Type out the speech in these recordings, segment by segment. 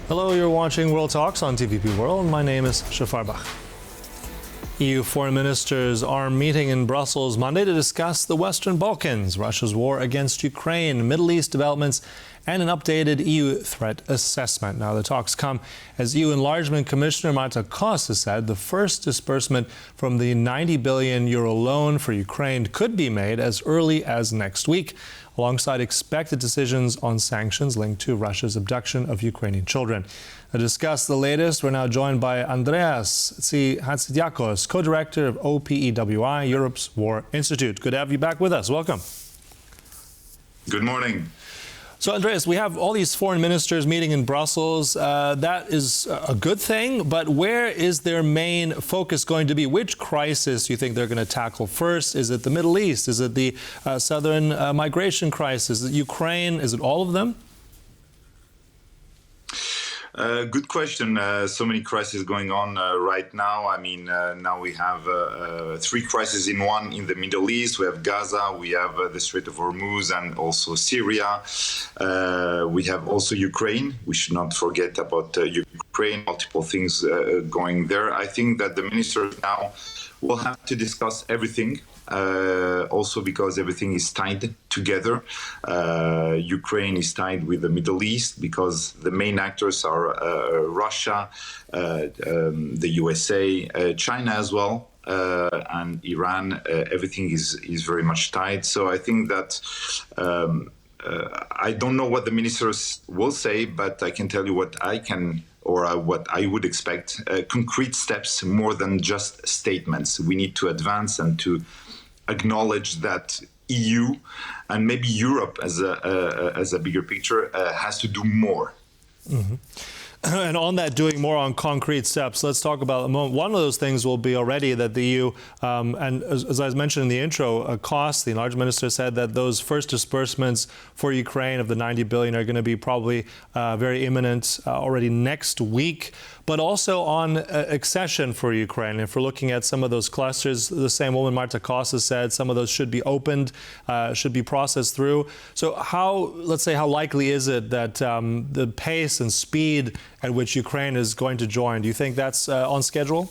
Hello, you're watching World Talks on TVP World. My name is Shafar Bach. EU foreign ministers are meeting in Brussels Monday to discuss the Western Balkans, Russia's war against Ukraine, Middle East developments, and an updated EU threat assessment. Now, the talks come as EU Enlargement Commissioner Hatzidiakos has said the first disbursement from the €90 billion loan for Ukraine could be made as early as next week, alongside expected decisions on sanctions linked to Russia's abduction of Ukrainian children. To discuss the latest, we're now joined by Andréas C. Hatzidiakos, co-director of OPEWI, Europe's War Institute. Good to have you back with us. Welcome. Good morning. So, Andreas, we have all these foreign ministers meeting in Brussels. That is a good thing, but where is their main focus going to be? Which crisis do you think they're going to tackle first? Is it the Middle East? Is it the southern migration crisis? Is it Ukraine? Is it all of them? Good question. So many crises going on right now. I mean, now we have three crises in one in the Middle East. We have Gaza, we have the Strait of Hormuz, and also Syria. We have also Ukraine. We should not forget about Ukraine, multiple things going there. I think that the ministers now will have to discuss everything. Also because everything is tied together. Ukraine is tied with the Middle East because the main actors are Russia, the USA, China as well, and Iran. Everything is very much tied. So I think that I don't know what the ministers will say, but I can tell you what I can or what I would expect, concrete steps more than just statements. We need to advance and to acknowledge that EU and maybe Europe as a bigger picture has to do more. Mm-hmm. And on that, doing more on concrete steps, let's talk about a moment. One of those things will be already that the EU, and as I mentioned in the intro, costs, the enlargement minister said that those first disbursements for Ukraine of the 90 billion are going to be probably very imminent already next week, but also on accession for Ukraine. If we're looking at some of those clusters, the same woman, Hatzidiakos, has said some of those should be opened, should be processed through. So let's say, how likely is it that the pace and speed at which Ukraine is going to join, do you think that's on schedule?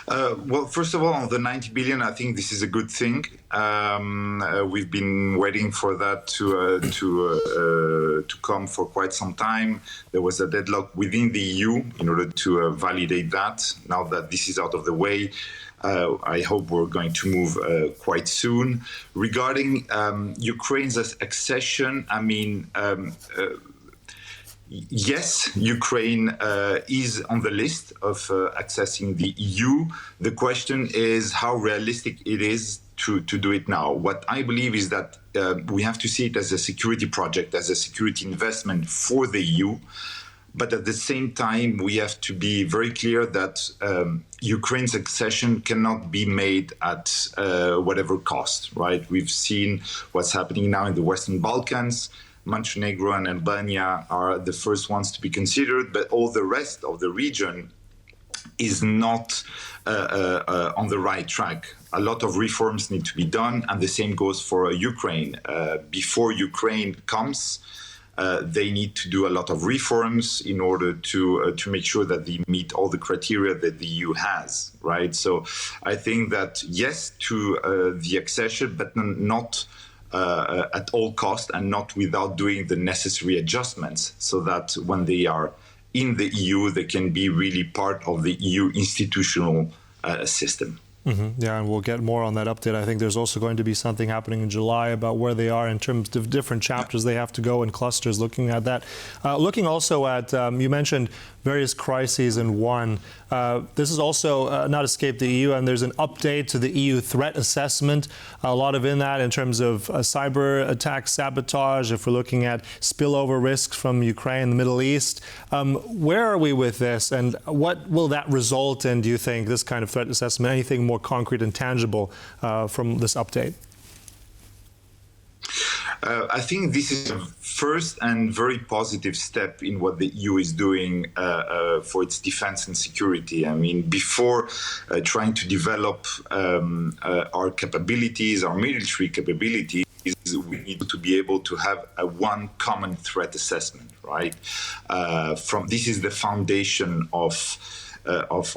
Well, first of all, on the 90 billion, I think this is a good thing. We've been waiting for that to come for quite some time. There was a deadlock within the EU in order to validate that. Now that this is out of the way, I hope we're going to move quite soon. Regarding Ukraine's accession, I mean, yes, Ukraine is on the list of accessing the EU. The question is how realistic it is to do it now. What I believe is that we have to see it as a security project, as a security investment for the EU. But at the same time, we have to be very clear that Ukraine's accession cannot be made at whatever cost, right? We've seen what's happening now in the Western Balkans. Montenegro and Albania are the first ones to be considered, but all the rest of the region is not on the right track. A lot of reforms need to be done, and the same goes for Ukraine. Before Ukraine comes, they need to do a lot of reforms in order to make sure that they meet all the criteria that the EU has, right? So I think that yes to the accession, but not at all cost and not without doing the necessary adjustments so that when they are in the EU, they can be really part of the EU institutional system. Mm-hmm. Yeah, and we'll get more on that update. I think there's also going to be something happening in July about where they are in terms of different chapters they have to go in clusters, looking at that. Looking also at, you mentioned various crises in one. This has also not escaped the EU, and there's an update to the EU threat assessment. A lot of in that in terms of cyber attacks, sabotage, if we're looking at spillover risks from Ukraine, the Middle East. Where are we with this, and what will that result in, do you think, this kind of threat assessment? Anything more concrete and tangible from this update? I think this is a first and very positive step in what the EU is doing for its defense and security. I mean, before trying to develop our capabilities, our military capabilities, we need to be able to have a one common threat assessment, right? This is the foundation of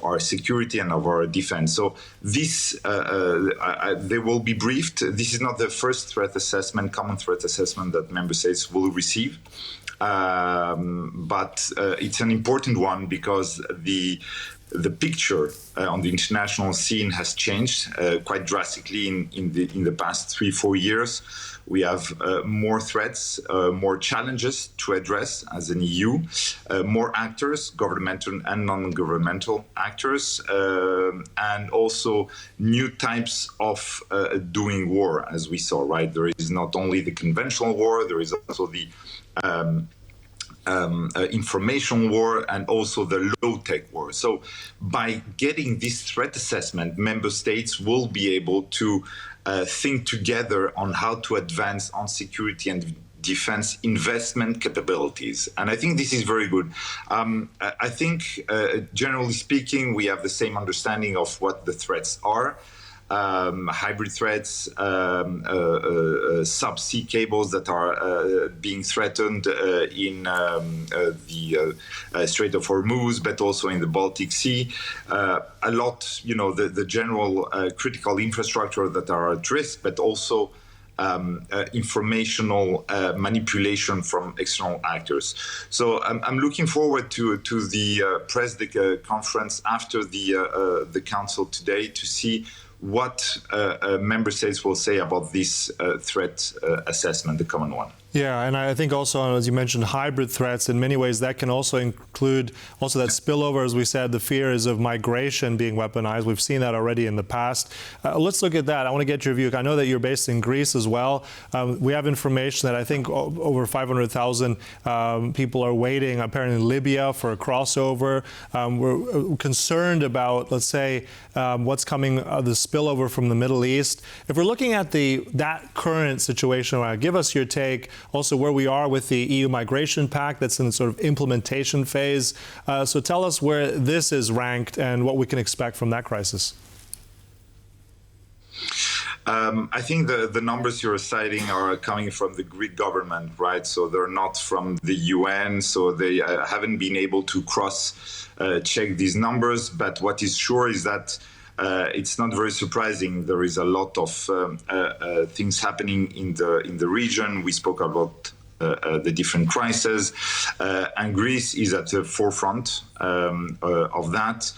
our security and of our defense. So this, they will be briefed. This is not the first threat assessment, common threat assessment that member states will receive. But it's an important one because the picture on the international scene has changed quite drastically in the past 3-4 years. We have more threats, more challenges to address as an EU, more actors, governmental and non-governmental actors, and also new types of doing war, as we saw, right? There is not only the conventional war, there is also the information war and also the low-tech war. So by getting this threat assessment, member states will be able to think together on how to advance on security and defense investment capabilities. And I think this is very good. I think, generally speaking, we have the same understanding of what the threats are. Hybrid threats, subsea cables that are being threatened in the Strait of Hormuz, but also in the Baltic Sea. A lot, the general critical infrastructure that are at risk, but also informational manipulation from external actors. So I'm looking forward to the press conference after the council today to see what member states will say about this threat assessment, the common one. Yeah, and I think also, as you mentioned, hybrid threats, in many ways that can also include also that spillover, as we said, the fears of migration being weaponized. We've seen that already in the past. Let's look at that. I want to get your view. I know that you're based in Greece as well. We have information that I think over 500,000 people are waiting, apparently in Libya, for a crossover. We're concerned about, let's say, what's coming, the spillover from the Middle East. If we're looking at that current situation, give us your take. Also, where we are with the EU migration pact, that's in the sort of implementation phase. So tell us where this is ranked and what we can expect from that crisis. I think the numbers you're citing are coming from the Greek government, right? So they're not from the UN, so they haven't been able to cross-check these numbers. But what is sure is that it's not very surprising. There is a lot of things happening in the region. We spoke about the different crises, and Greece is at the forefront of that.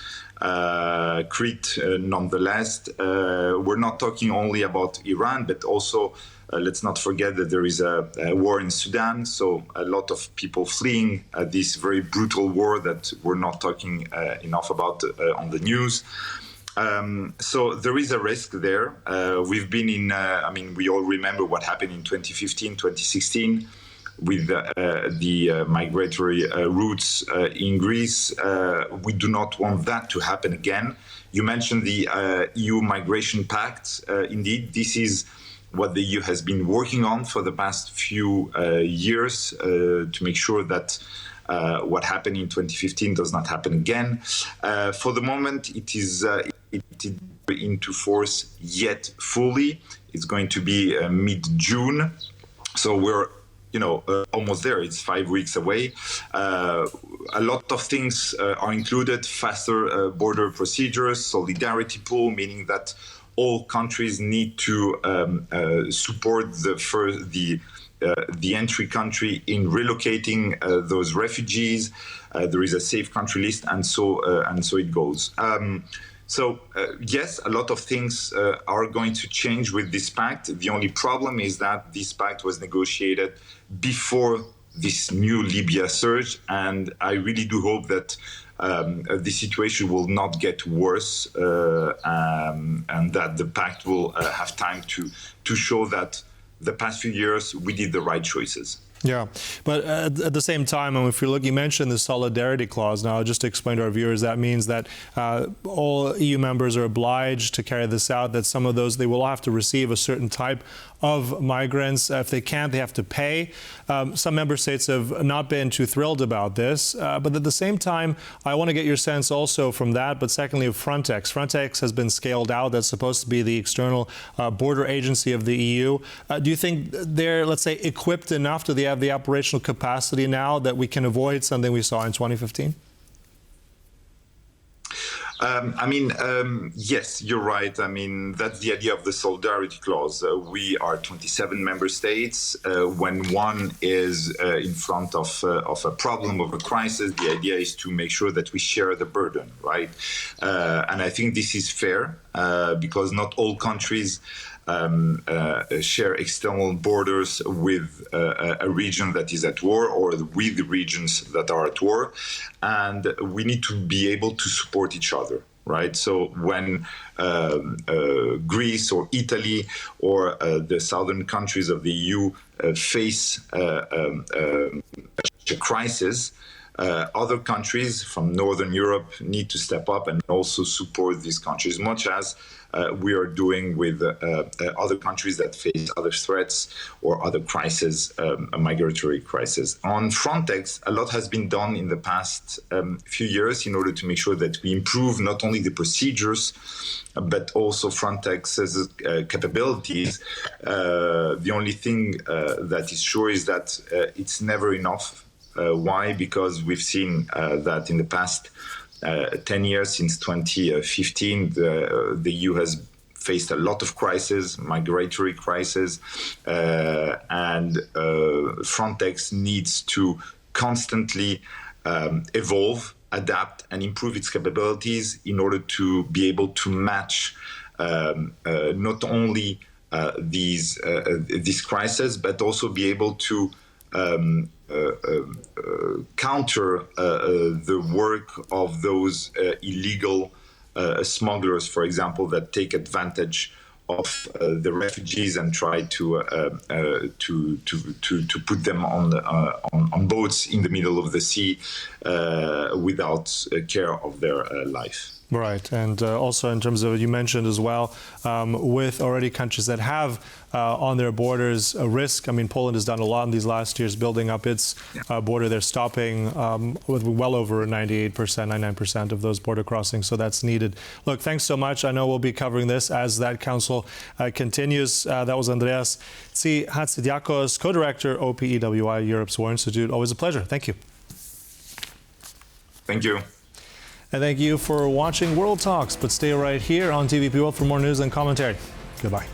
Crete, nonetheless. We're not talking only about Iran, but also let's not forget that there is a war in Sudan. So a lot of people fleeing this very brutal war that we're not talking enough about on the news. So there is a risk there. We've been in, we all remember what happened in 2015, 2016 with the migratory routes in Greece. We do not want that to happen again. You mentioned the EU migration pact. Indeed, this is what the EU has been working on for the past few years to make sure that what happened in 2015 does not happen again. For the moment, it is into force yet fully. It's going to be mid-June. So we're almost there. It's 5 weeks away. A lot of things are included: faster border procedures, solidarity pool, meaning that all countries need to support the entry country in relocating those refugees. There is a safe country list, and so it goes. So yes, a lot of things are going to change with this pact. The only problem is that this pact was negotiated before this new Libya surge, and I really do hope that the situation will not get worse, and that the pact will have time to show that the past few years we did the right choices. Yeah, but at the same time, if you look, you mentioned the solidarity clause. Now, just to explain to our viewers, that means that all EU members are obliged to carry this out, that some of those, they will have to receive a certain type of migrants. If they can't, they have to pay. Some member states have not been too thrilled about this, but at the same time, I want to get your sense also from that, but secondly of Frontex. Frontex has been scaled out. That's supposed to be the external border agency of the EU. Do you think they're, let's say, equipped enough? Do they have the operational capacity now that we can avoid something we saw in 2015? Yes, you're right. I mean, that's the idea of the solidarity clause. We are 27 member states. When one is in front of a problem, of a crisis, the idea is to make sure that we share the burden, right? And I think this is fair because not all countries share external borders with a region that is at war or with the regions that are at war, and we need to be able to support each other, right? So when Greece or Italy or the southern countries of the EU face a crisis, other countries from Northern Europe need to step up and also support these countries, much as we are doing with other countries that face other threats or other crises, a migratory crisis. On Frontex, a lot has been done in the past few years in order to make sure that we improve not only the procedures, but also Frontex's capabilities. The only thing that is sure is that it's never enough. Why? Because we've seen that in the past 10 years, since 2015, the EU has faced a lot of crises, migratory crises, and Frontex needs to constantly evolve, adapt, and improve its capabilities in order to be able to match not only these crises, but also be able to counter the work of those illegal smugglers, on example, that take advantage of the refugees and try to put them on boats in the middle of the sea without care of their life. Right, and also in terms of, you mentioned as well, with already countries that have on their borders a risk. I mean, Poland has done a lot in these last years building up its border. They're stopping with well over 98%, 99% of those border crossings, so that's needed. Look, thanks so much. I know we'll be covering this as that council continues. That was Andréas C. Hatzidiakos, co-director, OPEWI, Europe's War Institute. Always a pleasure. Thank you. Thank you. And thank you for watching World Talks, but stay right here on TVP World for more news and commentary. Goodbye.